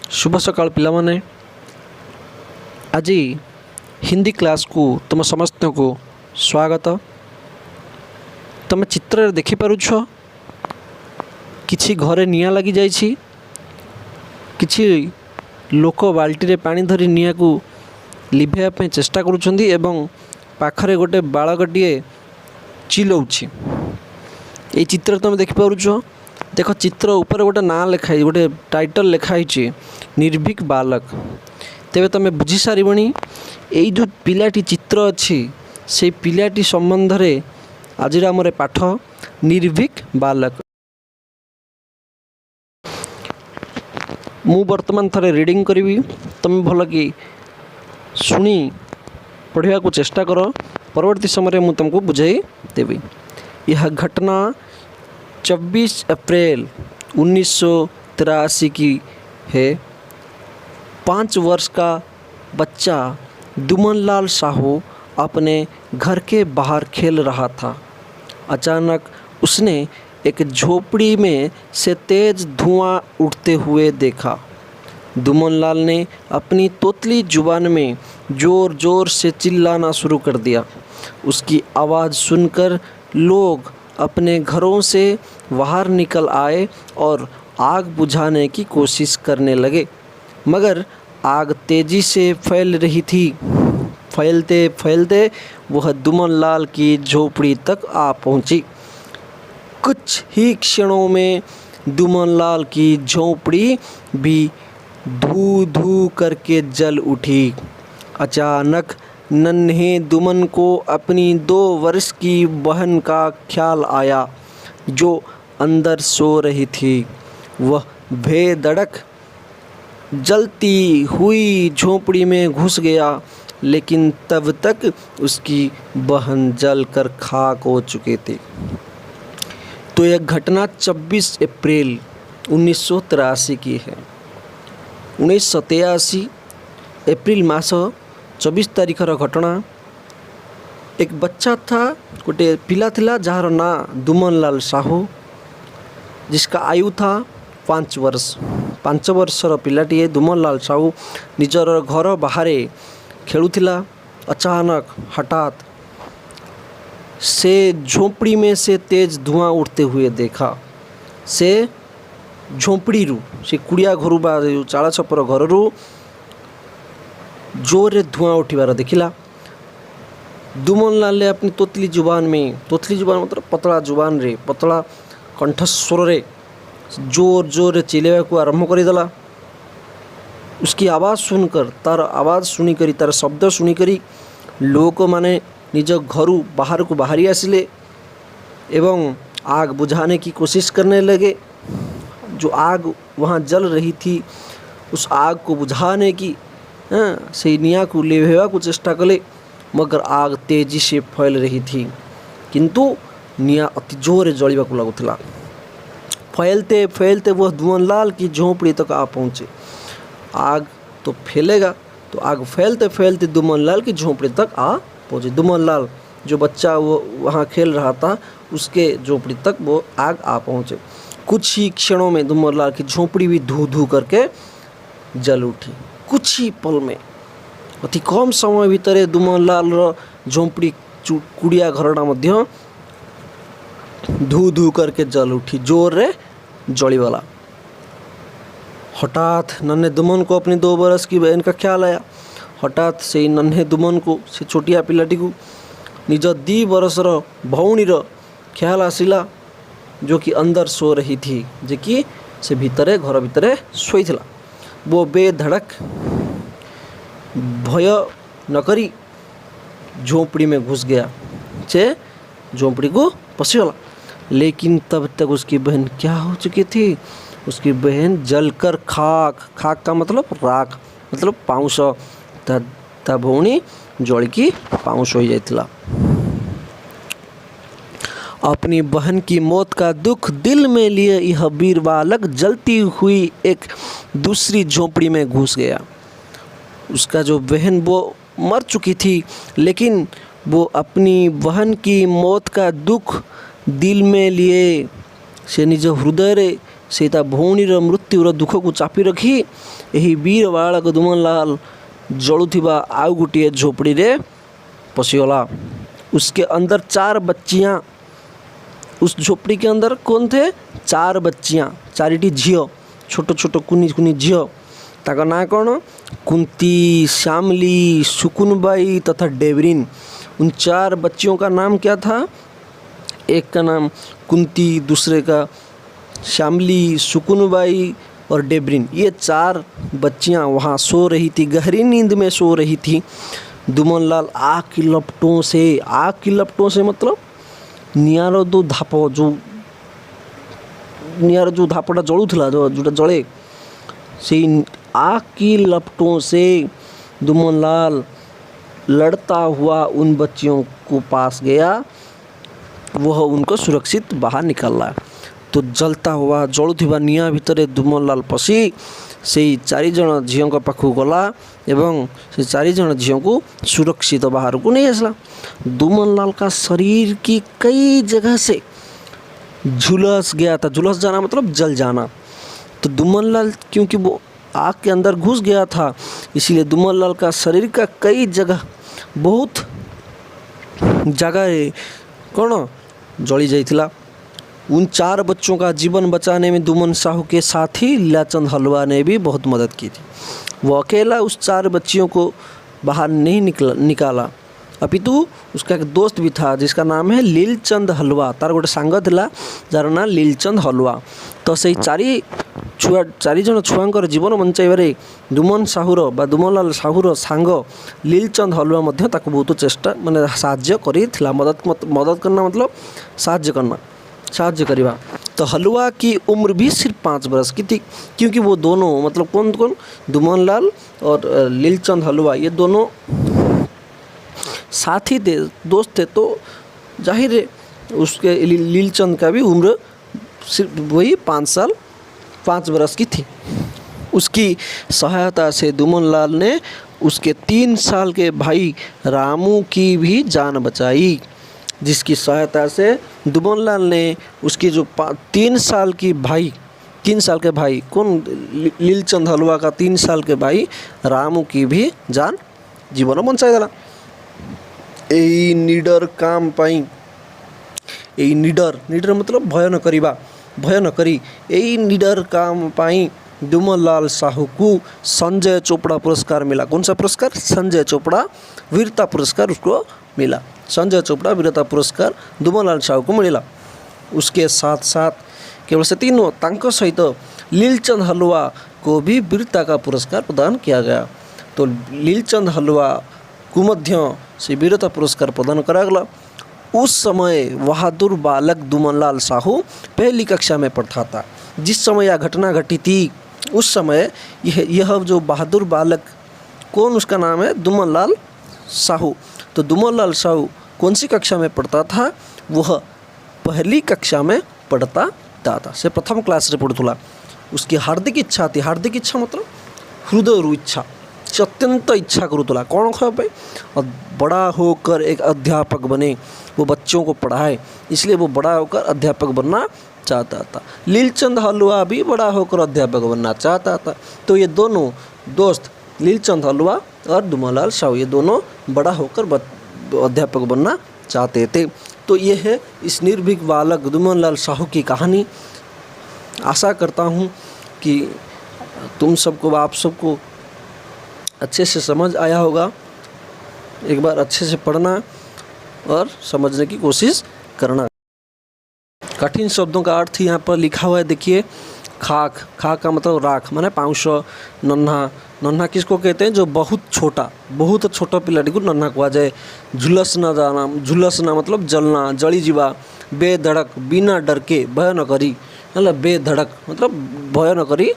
शुभ सकाळ पिलामाने। आज हिंदी क्लास को तुम समस्त को स्वागत। तुम चित्र देखिपारुछ किछि घरे निया लगी जाइछि, किछि लोक बाल्टी रे पानी धरी निया को लिभेया पे चेष्टा करुछंदी एवं पाखरे गोटे बालकटिए चिल्लाउछि। ये चित्र तुम देखिपारुछ। देख चित्र ऊपर गोटे ना लिखाई, गोटे टाइटल लिखाई निर्भीक बालक। तेबे तुम बुझी सारिबणी एई जो पिलाटी चित्र अच्छी से पिलाटी संबंध रे आज आमर पाठ निर्भीक बालक। मु वर्तमान थरे रीडिंग करी, तुम भल कि शुणी पढ़ा को चेष्टा कर। परवर्ती समय मु तुमको बुझाई देवी। यह घटना 24 अप्रैल 1983 की है। 5 वर्ष का बच्चा दुमनलाल साहू अपने घर के बाहर खेल रहा था। अचानक उसने एक झोपड़ी में से तेज धुआं उठते हुए देखा। दुमनलाल ने अपनी तोतली जुबान में ज़ोर ज़ोर से चिल्लाना शुरू कर दिया। उसकी आवाज़ सुनकर लोग अपने घरों से बाहर निकल आए और आग बुझाने की कोशिश करने लगे, मगर आग तेज़ी से फैल रही थी। फैलते फैलते वह दुमनलाल की झोपड़ी तक आ पहुंची। कुछ ही क्षणों में दुमनलाल की झोपड़ी भी धू धू करके जल उठी। अचानक नन्हे दुमन को अपनी 2 वर्ष की बहन का ख्याल आया, जो अंदर सो रही थी। वह बेधड़क जलती हुई झोंपड़ी में घुस गया, लेकिन तब तक उसकी बहन जलकर खाक हो चुके थे। तो यह घटना 24 अप्रैल 1983 की है। 1983 एप्रिल मास 24 तारिखर घटना। एक बच्चा था, गोटे पिला थिला जार ना दुमनलाल साहू, जिसका आयु था 5 वर्ष। 5 वर्षर पिलाटीए दुमनलाल साहू निजर घर बाहर खेलुथिला। अचानक हठात से झोंपड़ी में से तेज धुआं उठते हुए देखा। से झोंपड़ी रू, से कुड़िया घर बा चाल छपर घर रू जोर धुआं उठिबार देखिला। दुमनलाल ने अपनी तोतली जुबान मतलब पतला जुबान रे, पतला कंठस्वर रे जोर जोर चिल्लाने को आरंभ करदेला। उसकी आवाज़ सुनकर, तार आवाज़ सुनिकरी, तार शब्द सुनिकरी लोक माने निज घरू बाहर को बाहरी आसिले एवं आग बुझाने की कोशिश करने लगे। जो आग वहाँ जल रही थी, उस आग को बुझाने की से निया को लेवा को चेष्टा कले, मगर आग तेजी से फैल रही थी, किंतु निया अति जोर जलिबा को लगुला। फैलते फैलते वह दुमनलाल की झोंपड़ी तक आ पहुँचे। आग तो फैलेगा, तो आग फैलते फैलते दुमनलाल की झोंपड़ी तक आ पहुँचे। दुमनलाल जो बच्चा वो वहाँ खेल रहा था, उसके झोंपड़ी तक वो आग आ पहुँचे। कुछ ही क्षणों में दुमनलाल की झोंपड़ी भी धू धू करके जल उठी। कुछ ही पल में, अति कम समय भितर दुमनलाल झोंपड़ी कुड़िया घरटा मध्य धू धू करके जल उठी, जोर रे जलीगला। हठात नन्हे दुमन को अपनी 2 वर्ष की बहन का ख्याल आया। हठात से नन्हे दुमन को, से छोटिया पिलाटी को निज 2 वर्षर भौणीर ख्याल आसिला, जो कि अंदर सो रही थी, जे कि से भितरे घर भितरे सोईथिला। वो बेधड़क भय न करी झोंपड़ी में घुस गया, से झोंपड़ी को पसीगला। लेकिन तब तक उसकी बहन क्या हो चुकी थी? उसकी बहन जलकर खाक, खाक का मतलब राख, मतलब पाउंस, ता भौणी जलिकी पाउंस हो जाइथिला। अपनी बहन की मौत का दुख दिल में लिए यह वीर बालक जलती हुई एक दूसरी झोंपड़ी में घुस गया। उसका जो बहन वो मर चुकी थी, लेकिन वो अपनी बहन की मौत का दुख दिल में लिए से निज हृदय से ता भौणीर मृत्युर दुख को चापी रखी यही वीर बालक दुमनलाल जलुथिबा आउ गोटे झोपड़ी रे पशिगला। उसके अंदर 4 बच्चियाँ, उस झोपड़ी के अंदर कौन थे? 4 बच्चियाँ, 4टी झील, छोट छोट कुनी कुनी झील। ताका ना कौन? कुंती, श्यामली, सुकुनबाई तथा डेवरिन। उन 4 बच्चियों का नाम क्या था? एक का नाम कुंती, दूसरे का श्यामली, सुकुनबाई और डेवरिन। ये 4 बच्चियाँ वहाँ सो रही थी, गहरी नींद में सो रही थी। दुमनलाल आग की लपटों से मतलब निआर दो धाप जो निआर जो धापटा जलुला जोटा जले से आग की लपटों से दुमनलाल लड़ता हुआ उन बच्चियों को पास गया। वह उनको सुरक्षित बाहर निकाला। तो जलता हुआ जलुथिबा निआं भितर दुमनलाल पशि से 4 जन झील पाखु गला एवं से 4 जन झील को सुरक्षित बाहर को नहीं आसला। दुमनलाल का शरीर की कई जगह से झुलस गया था। झुलस जाना मतलब जल जाना। तो दुमनलाल क्योंकि वो आग के अंदर घुस गया था, इसीलिए दुमनलाल का शरीर का कई जगह बहुत जगह कौन जली जाइथिला। उन 4 बच्चों का जीवन बचाने में दुमन साहू के साथी लीलाचंद हलवा ने भी बहुत मदद की थी। वो अकेला उस 4 बच्चियों को बाहर नहीं निकाला, अपितु उसका एक दोस्त भी था जिसका नाम है लीलचंद हलवा। तार गोटे सांग थिला जार ना लीलचंद हलवा। तो से 4 जन छुआंकर जीवन बंचाइबारे दुमन साहूर बा दुमनलाल साहूर सांग लीलचंद हलवा मध्य ताको बहुत चेष्टा माने साहाय्य करिथिला। मदद करना मतलब साहाय्य करवा। तो हलवा की उम्र भी सिर्फ 5 बरस की थी, क्योंकि वो दोनों मतलब कौन दुमनलाल और लीलचंद हलवा ये दोनों साथी थे, दोस्त थे। तो जाहिर है उसके लीलचंद का भी उम्र सिर्फ वही 5 बरस की थी। उसकी सहायता से दुमनलाल ने उसके 3 साल के भाई रामू की भी जान बचाई, जिसकी सहायता से दुमनलाल ने उसकी जो 3 साल के भाई कौन लीलचंद हलवा का 3 साल के भाई रामू की भी जान जीवन बचाई देला। यही निडर काम पाई यही निडर मतलब भय न करी यही निडर काम पाई दुमनलाल साहू को संजय चोपड़ा पुरस्कार मिला। कौन सा पुरस्कार? संजय चोपड़ा वीरता पुरस्कार उसको मिला। संजय चोपड़ा वीरता पुरस्कार दुमनलाल साहू को मिला। उसके साथ साथ केवल से तीनों तांको सहित लीलचंद हलवा को भी वीरता का पुरस्कार प्रदान किया गया। तो लीलचंद हलवा को मध्य से वीरता पुरस्कार प्रदान करागला। उस समय बहादुर बालक दुमनलाल साहू पहली कक्षा में पढ़ता था। जिस समय यह घटना घटी थी उस समय यह जो बहादुर बालक कौन उसका नाम है? दुमनलाल साहू। तो दुमनलाल साहू कौन सी कक्षा में पढ़ता था? वह पहली कक्षा में पढ़ता था से प्रथम क्लास रे पढ़ुला। उसकी हार्दिक इच्छा थी। हार्दिक इच्छा मतलब हृदय इच्छा, अत्यंत इच्छा करुला कौन खाए और बड़ा होकर एक अध्यापक बने, वो बच्चों को पढ़ाए, इसलिए वो बड़ा होकर अध्यापक बनना चाहता था। लीलचंद हलवा भी बड़ा होकर अध्यापक बनना चाहता था। तो ये दोनों दोस्त लीलचंद हलवा और दुमनलाल साहू ये दोनों बड़ा होकर अध्यापक बनना चाहते थे। तो ये है इस निर्भीक बालक दुमनलाल साहू की कहानी। आशा करता हूँ कि तुम सबको आप सबको अच्छे से समझ आया होगा। एक बार अच्छे से पढ़ना और समझने की कोशिश करना। कठिन शब्दों का अर्थ यहाँ पर लिखा हुआ है, देखिए। खाक का मतलब राख माने पाउंस। नन्हा किसको कहते हैं? जो बहुत छोटा पिलाटी को नन्हा कहा जाए। झुलसना मतलब जलना, जली जीवा। बेधड़क बिना डर के, भय न करी मतलब बेधड़क मतलब भय न करी।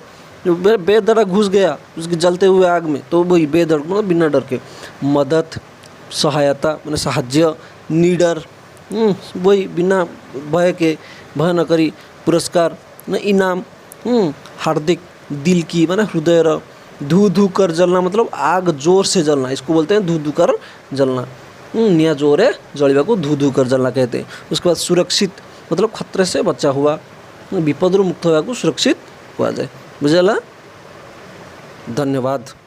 जो बेधड़क घुस गया उसके जलते हुए आग में, तो वही बेधड़क मतलब बिना डर के। मदद सहायता मैंने साहाय्य। निडर वही बिना भय के, भय न करी। पुरस्कार न इनाम। हार्दिक दिल की माने हृदय। धू कर जलना मतलब आग जोर से जलना, इसको बोलते हैं धू कर जलना। निया जोर है जलवा को धू कर जलना कहते हैं। उसके बाद सुरक्षित मतलब खतरे से बचा हुआ, विपदरू मुक्त होगा को सुरक्षित हुआ जाए। बुझला। धन्यवाद।